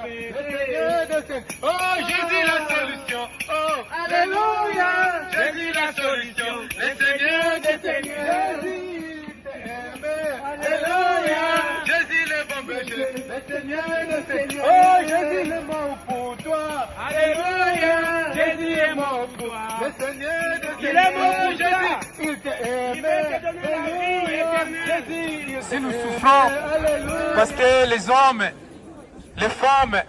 Oh, Jésus la solution. Oh, alléluia. Jésus la solution. Le Seigneur des Seigneurs. Jésus t'aime. Alléluia. Jésus le bon berger. Le Seigneur des Seigneurs. Oh, Jésus est mort pour toi. Alléluia. Jésus est mort pour toi. Le Seigneur des Seigneurs. Il est mort pour toi. Il t'aime. Alléluia. Si nous souffrons, parce que les hommes, les femmes,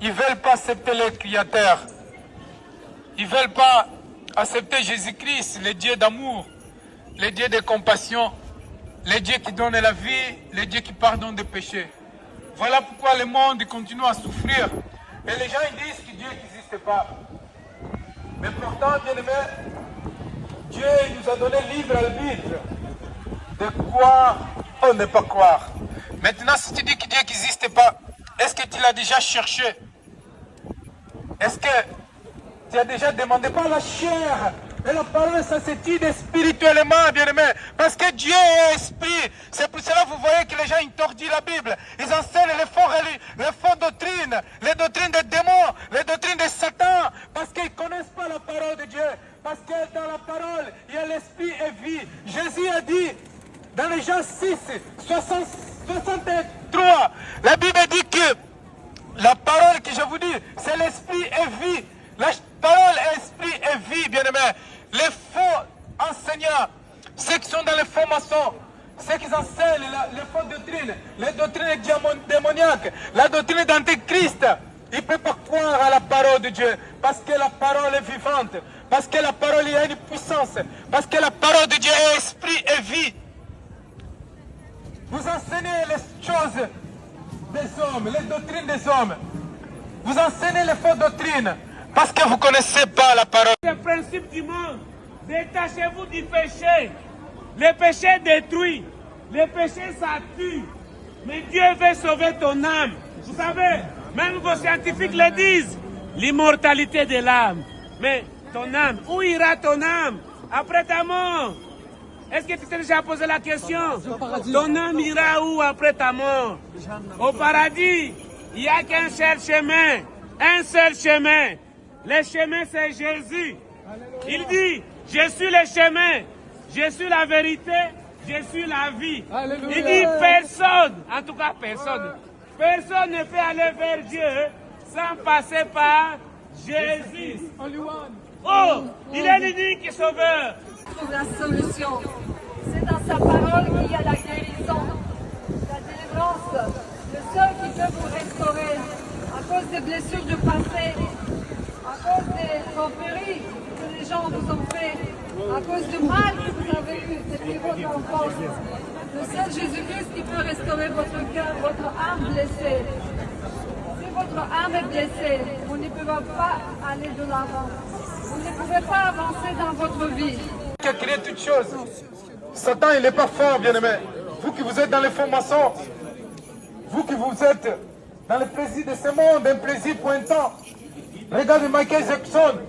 ils ne veulent pas accepter le Créateur. Ils ne veulent pas accepter Jésus-Christ, le Dieu d'amour, le Dieu de compassion, le Dieu qui donne la vie, le Dieu qui pardonne des péchés. Voilà pourquoi le monde continue à souffrir. Et les gens ils disent que Dieu n'existe pas. Mais pourtant, bien aimé, Dieu nous a donné libre arbitre de croire ou ne pas croire. Maintenant, si tu dis que Dieu n'existe pas, est-ce que tu l'as déjà cherché? Est-ce que tu as déjà demandé par la chair et la parole, ça s'étudie spirituellement, bien aimé? Parce que Dieu est esprit. C'est pour cela que vous voyez que les gens interdisent la Bible. Ils enseignent les faux doctrines, les doctrines des démons, les doctrines de Satan, parce qu'ils ne connaissent pas la parole de Dieu. Parce que dans la parole, il y a l'esprit et vie. Jésus a dit, dans les Jean 6, 63, la Bible dit que la parole que je vous dis, c'est l'esprit et vie. La parole est esprit et vie, bien-aimés. Les faux enseignants, ceux qui sont dans les faux maçons, ceux qui enseignent les fausses doctrines, les doctrines démoniaques, la doctrine d'Antéchrist, ils ne peuvent pas croire à la parole de Dieu, parce que la parole est vivante, parce que la parole a une puissance, parce que la parole de Dieu est esprit et vie. Vous enseignez les choses des hommes, les doctrines des hommes. Vous enseignez les fausses doctrines parce que vous ne connaissez pas la parole. Le principe du monde, détachez-vous du péché. Le péché détruit, le péché ça tue. Mais Dieu veut sauver ton âme. Vous savez, même vos scientifiques le disent, l'immortalité de l'âme. Mais ton âme, où ira ton âme après ta mort? Est-ce que tu t'es déjà posé la question? Ton âme ira où après ta mort? Au paradis, il n'y a qu'un seul chemin. Un seul chemin. Le chemin, c'est Jésus. Il dit, je suis le chemin, je suis la vérité, je suis la vie. Il dit, personne, en tout cas personne, personne ne peut aller vers Dieu sans passer par Jésus. Oh, il est l'unique sauveur. Trouve la solution. C'est dans sa parole qu'il y a la guérison, la délivrance. Le seul qui peut vous restaurer à cause des blessures du passé, à cause des tromperies que les gens vous ont fait, à cause du mal que vous avez eu depuis votre enfance. Le seul Jésus-Christ qui peut restaurer votre cœur, votre âme blessée. Si votre âme est blessée, vous ne pouvez pas aller de l'avant. Vous ne pouvez pas avancer dans votre vie. Qui a créé toutes choses. Satan, il n'est pas fort, bien-aimé. Vous qui vous êtes dans les fonds maçons, vous qui vous êtes dans le plaisir de ce monde, un plaisir pour un temps. Regardez Michael Jackson.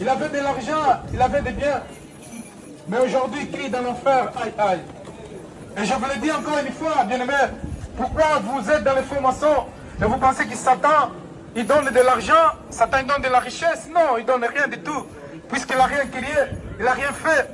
Il avait de l'argent, il avait des biens. Mais aujourd'hui, il crie dans l'enfer, aïe, aïe. Et je vous le dis encore une fois, bien-aimé, pourquoi vous êtes dans les fonds maçons et vous pensez que Satan, il donne de l'argent, Satan il donne de la richesse? Non, il donne rien du tout. Puisqu'il n'a rien créé, il n'a rien fait.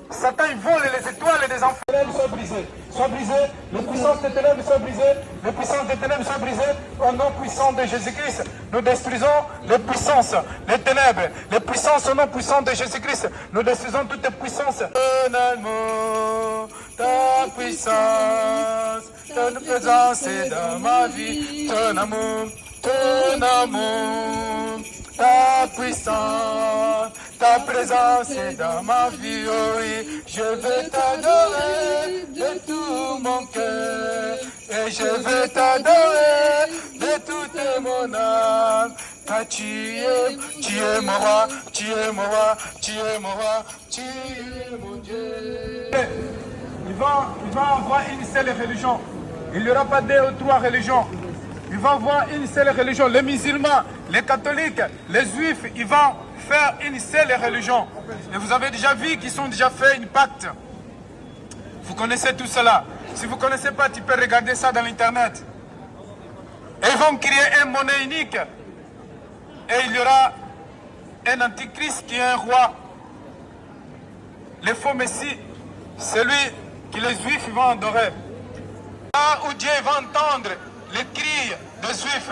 Satan il vole les étoiles des enfants. Les ténèbres soient brisées. Soient brisées. Les puissances des ténèbres soient brisées. Les puissances des ténèbres soient brisées. Au nom puissant de Jésus-Christ, nous détruisons les puissances, les ténèbres. Les puissances au nom puissant de Jésus-Christ, nous détruisons toutes les puissances. Ton amour, ta puissance, ton présence est dans ma vie. Ton amour, ta puissance, ta présence est dans ma vie, oh oui. Je veux t'adorer de tout mon cœur, et je veux t'adorer de toute mon âme. Car tu es mon roi, tu es mon roi, tu es mon roi, tu es mon Dieu. Il va avoir une seule religion. Il n'y aura pas deux ou trois religions. Il va avoir une seule religion. Les musulmans, les catholiques, les juifs, ils vont faire une seule religion. Et vous avez déjà vu qu'ils ont déjà fait une pacte. Vous connaissez tout cela. Si vous ne connaissez pas, tu peux regarder ça dans l'internet. Et ils vont créer une monnaie unique. Et il y aura un antichrist qui est un roi. Le faux messie, celui que les juifs vont adorer. Là où Dieu va entendre les cris des juifs,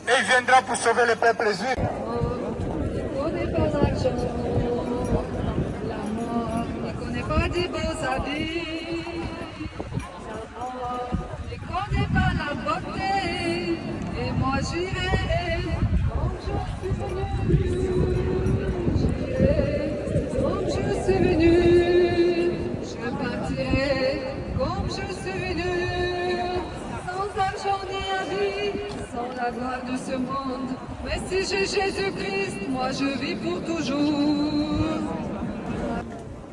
et il viendra pour sauver le peuple juif. Ne connaît pas l'argent, la mort, ne connaît pas des beaux habits. Ne connaît pas la beauté, et moi j'irai comme je suis venu. J'irai comme je suis venu. Je partirai comme je suis venu. Sans argent ni habit, sans la gloire de ce monde. Mais si j'ai Jésus-Christ, moi je vis pour toujours.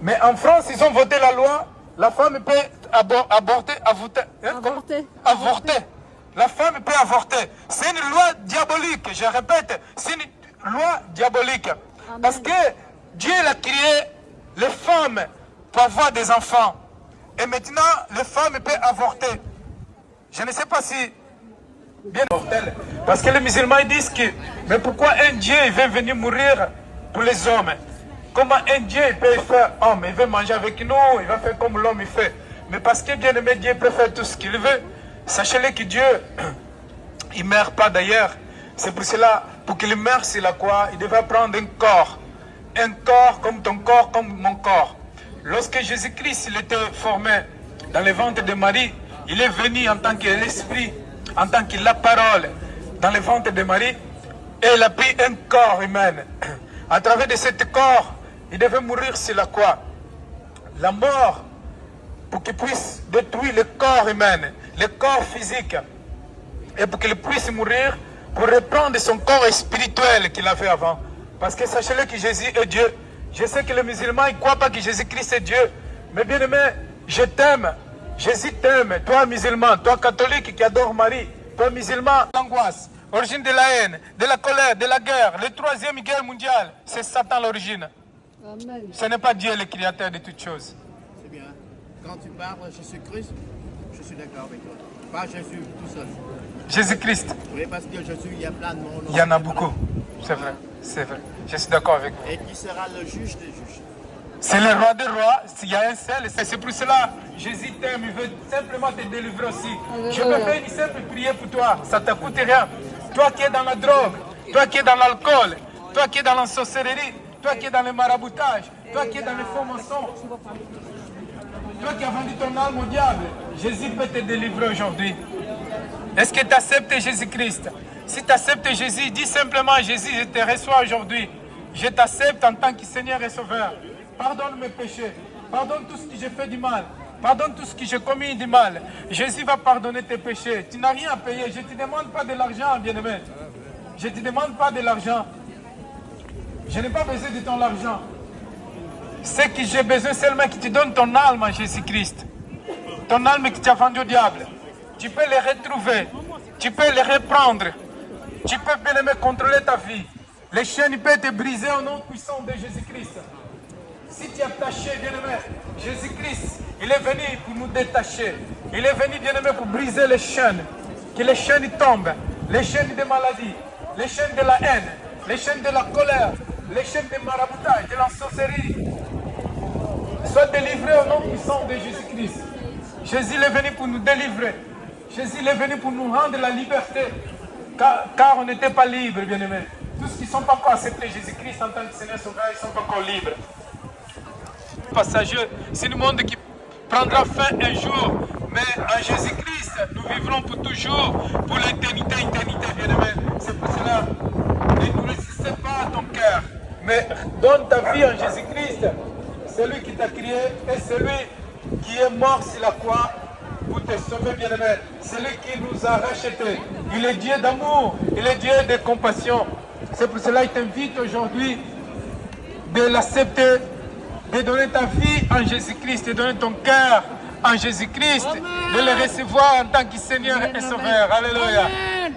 Mais en France, ils ont voté la loi. La femme peut avorter. La femme peut avorter. C'est une loi diabolique, je répète, c'est une loi diabolique. Amen. Parce que Dieu a créé les femmes pour avoir des enfants. Et maintenant, les femmes peuvent avorter. Je ne sais pas si bien mortel. Parce que les musulmans ils disent que, mais pourquoi un Dieu il veut venir mourir pour les hommes? Comment un Dieu il peut faire homme? Il veut manger avec nous, il va faire comme l'homme il fait. Mais parce que bien aimé Dieu peut faire tout ce qu'il veut. Sachez-le que Dieu, il ne meurt pas d'ailleurs. C'est pour cela, pour qu'il meure sur la croix, il devait prendre un corps. Un corps comme ton corps, comme mon corps. Lorsque Jésus-Christ il était formé dans le ventre de Marie, il est venu en tant que l'Esprit, en tant que la parole dans le ventre de Marie, et il a pris un corps humain. À travers de ce corps, il devait mourir sur la croix. La mort, pour qu'il puisse détruire le corps humain, le corps physique, et pour qu'il puisse mourir, pour reprendre son corps spirituel qu'il avait avant. Parce que sachez-le que Jésus est Dieu. Je sais que les musulmans ne croient pas que Jésus-Christ est Dieu. Mais bien aimé, je t'aime. Jésus t'aime. Toi musulman, toi catholique qui adore Marie, toi musulman, l'angoisse, origine de la haine, de la colère, de la guerre, la troisième guerre mondiale, c'est Satan l'origine. Amen. Ce n'est pas Dieu le créateur de toutes choses. C'est bien. Quand tu parles de Jésus-Christ, je suis d'accord avec toi. Pas Jésus tout seul. Jésus-Christ, Oui, parce que Jésus, il y a plein de monde. il y en a beaucoup. C'est vrai, c'est vrai. Je suis d'accord avec vous. Et qui sera le juge des juges. C'est le roi des rois, s'il y a un seul, c'est pour cela, Jésus t'aime, il veut simplement te délivrer aussi. Je peux faire une simple prière pour toi, ça ne te coûte rien. Toi qui es dans la drogue, toi qui es dans l'alcool, toi qui es dans la sorcellerie, toi qui es dans le maraboutage, toi qui es dans les faux mensonges, toi qui as vendu ton âme au diable, Jésus peut te délivrer aujourd'hui. Est-ce que tu acceptes Jésus-Christ? Si tu acceptes Jésus, dis simplement Jésus, je te reçois aujourd'hui. Je t'accepte en tant que Seigneur et Sauveur. Pardonne mes péchés. Pardonne tout ce que j'ai fait du mal. Pardonne tout ce que j'ai commis du mal. Jésus va pardonner tes péchés. Tu n'as rien à payer. Je ne te demande pas de l'argent, bien-aimé. Je ne te demande pas de l'argent. Je n'ai pas besoin de ton argent. C'est que j'ai besoin seulement que tu donnes ton âme à Jésus-Christ. Ton âme que tu as vendue au diable. Tu peux les retrouver. Tu peux les reprendre. Tu peux bien aimer contrôler ta vie. Les chaînes peuvent être brisées au nom puissant de Jésus-Christ. Si tu es attaché, bien-aimé, Jésus-Christ, il est venu pour nous détacher. Il est venu, bien-aimé, pour briser les chaînes. Que les chaînes tombent. Les chaînes de maladie, les chaînes de la haine, les chaînes de la colère, les chaînes de maraboutage, de la sorcellerie. Sois délivré au nom puissant de Jésus-Christ. Jésus est venu pour nous délivrer. Jésus est venu pour nous rendre la liberté. Car on n'était pas libre, bien-aimés. Tous ceux qui ne sont pas encore acceptés Jésus-Christ en tant que Seigneur Sauveur, ils ne sont pas encore libres. Passager, c'est le monde qui prendra fin un jour. Mais en Jésus-Christ, nous vivrons pour toujours, pour l'éternité, bien-aimés. C'est pour cela, ne résistez pas à ton cœur, mais donne ta vie en Jésus-Christ. Celui qui t'a créé et celui qui est mort sur la croix pour te sauver, bien-aimé. Celui qui nous a rachetés. Il est Dieu d'amour, il est Dieu de compassion. C'est pour cela qu'il t'invite aujourd'hui de l'accepter, de donner ta vie en Jésus-Christ, de donner ton cœur en Jésus-Christ, de le recevoir en tant que Seigneur et Sauveur. Alléluia.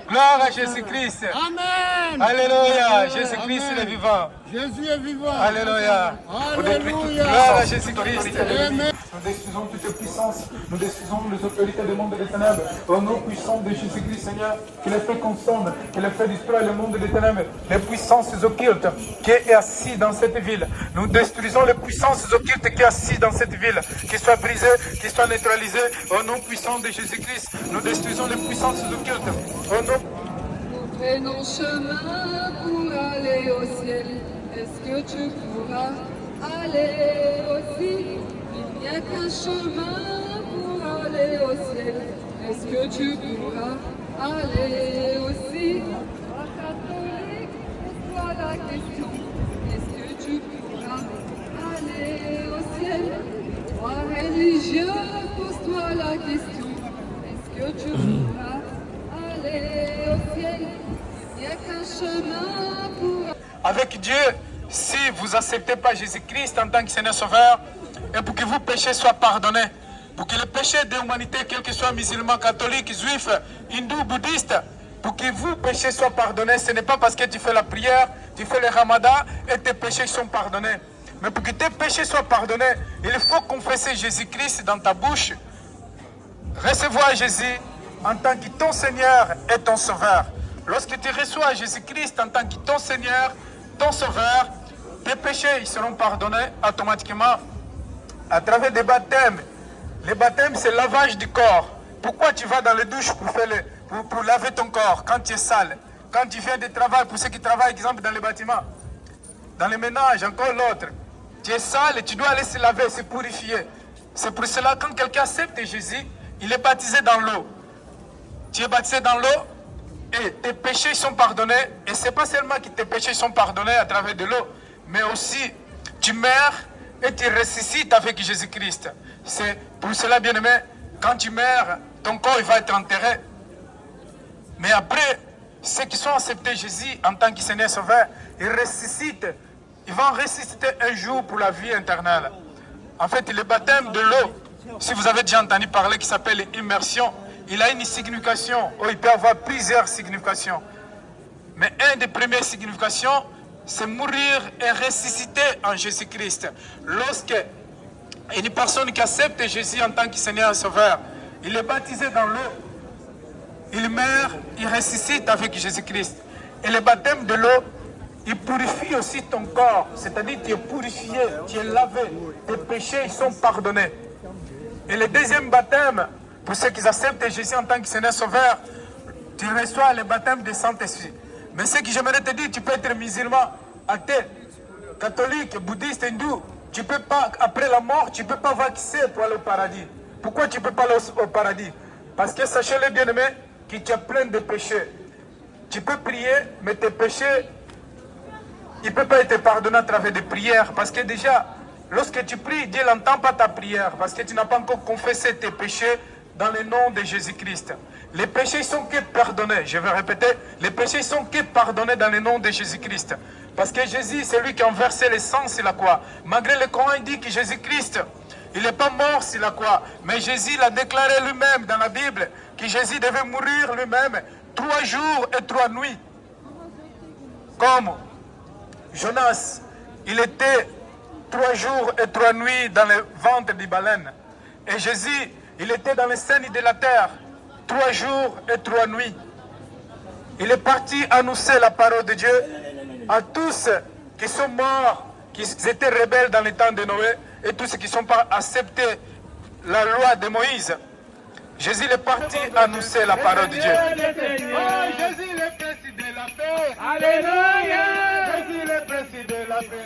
Gloire à Jésus-Christ. Amen. Alléluia. Jésus-Christ Amen. est vivant. Jésus est vivant. Alléluia. Alléluia. Gloire à Jésus-Christ. Amen. Nous détruisons toutes les puissances, nous détruisons les autorités du monde des ténèbres. Au nom puissant de Jésus-Christ, Seigneur, qui les fait consommer, qui les fait disparaître le monde des ténèbres, les puissances occultes qui est assis dans cette ville. Nous détruisons les puissances occultes qui est assis dans cette ville, qui soient brisées, qui soient neutralisées. Au nom puissant de Jésus-Christ, nous détruisons les puissances occultes. Au nom... Nous prenons chemin pour aller au ciel. Est-ce que tu pourras aller aussi? Il n'y a qu'un chemin pour aller au ciel. Est-ce que tu pourras aller aussi? Toi catholique, pose-toi la question. Est-ce que tu pourras aller au ciel? Toi religieux, pose-toi la question. Est-ce que tu pourras aller au ciel? Il n'y a qu'un chemin pour... Avec Dieu, si vous n'acceptez pas Jésus-Christ en tant que Seigneur Sauveur, et pour que vos péchés soient pardonnés, pour que les péchés de l'humanité, quels que soient musulmans, catholiques, juifs, hindous, bouddhistes, pour que vos péchés soient pardonnés, ce n'est pas parce que tu fais la prière, tu fais le ramadan et tes péchés sont pardonnés. Mais pour que tes péchés soient pardonnés, il faut confesser Jésus-Christ dans ta bouche, recevoir Jésus en tant que ton Seigneur et ton Sauveur. Lorsque tu reçois Jésus-Christ en tant que ton Seigneur, ton Sauveur, tes péchés ils seront pardonnés automatiquement à travers des baptêmes. Les baptêmes, c'est le lavage du corps. Pourquoi tu vas dans les douches pour laver ton corps quand tu es sale? Quand tu viens de travail, pour ceux qui travaillent, par exemple, dans les bâtiments, dans les ménages, encore l'autre, tu es sale et tu dois aller se laver, se purifier. C'est pour cela, quand quelqu'un accepte Jésus, il est baptisé dans l'eau. Tu es baptisé dans l'eau et tes péchés sont pardonnés. Et ce n'est pas seulement que tes péchés sont pardonnés à travers de l'eau, mais aussi tu meurs et tu ressuscites avec Jésus-Christ. C'est pour cela, bien-aimé, quand tu meurs, ton corps il va être enterré. Mais après, ceux qui sont acceptés Jésus en tant que Seigneur Sauveur, ils ressuscitent. Ils vont ressusciter un jour pour la vie éternelle. En fait, le baptême de l'eau, si vous avez déjà entendu parler, qui s'appelle immersion, il a une signification, ou il peut avoir plusieurs significations. Mais une des premières significations, c'est mourir et ressusciter en Jésus-Christ. Lorsque une personne qui accepte Jésus en tant que Seigneur et Sauveur, il est baptisé dans l'eau, il meurt, il ressuscite avec Jésus-Christ. Et le baptême de l'eau, il purifie aussi ton corps, c'est-à-dire tu es purifié, tu es lavé, tes péchés ils sont pardonnés. Et le deuxième baptême, pour ceux qui acceptent Jésus en tant que Seigneur Sauveur, tu reçois le baptême du Saint-Esprit. Mais ce que j'aimerais te dire, tu peux être musulman, athée, catholique, bouddhiste, hindou. Tu peux pas, après la mort, tu ne peux pas avoir accès pour aller au paradis. Pourquoi tu ne peux pas aller au paradis? Parce que sachez-le, bien-aimé, que tu as plein de péchés. Tu peux prier, mais tes péchés, ils ne peuvent pas être pardonnés à travers des prières. Parce que déjà, lorsque tu pries, Dieu n'entend pas ta prière. Parce que tu n'as pas encore confessé tes péchés dans le nom de Jésus-Christ. Les péchés sont que pardonnés. Je vais répéter, les péchés sont que pardonnés dans le nom de Jésus-Christ. Parce que Jésus, c'est lui qui a versé le sang sur la croix. Malgré le Coran, il dit que Jésus-Christ, il n'est pas mort sur la croix. Mais Jésus l'a déclaré lui-même dans la Bible, que Jésus devait mourir lui-même 3 jours et 3 nuits. Comme Jonas, il était 3 jours et 3 nuits dans le ventre des baleines. Et Jésus, il était dans les scènes de la terre 3 jours et 3 nuits. Il est parti annoncer la parole de Dieu à tous qui sont morts, qui étaient rebelles dans le temps de Noé, et tous ceux qui ne sont pas acceptés la loi de Moïse. Jésus est parti annoncer la parole de Dieu. Oh, Jésus le président de la paix. Alléluia. Jésus le président de la paix.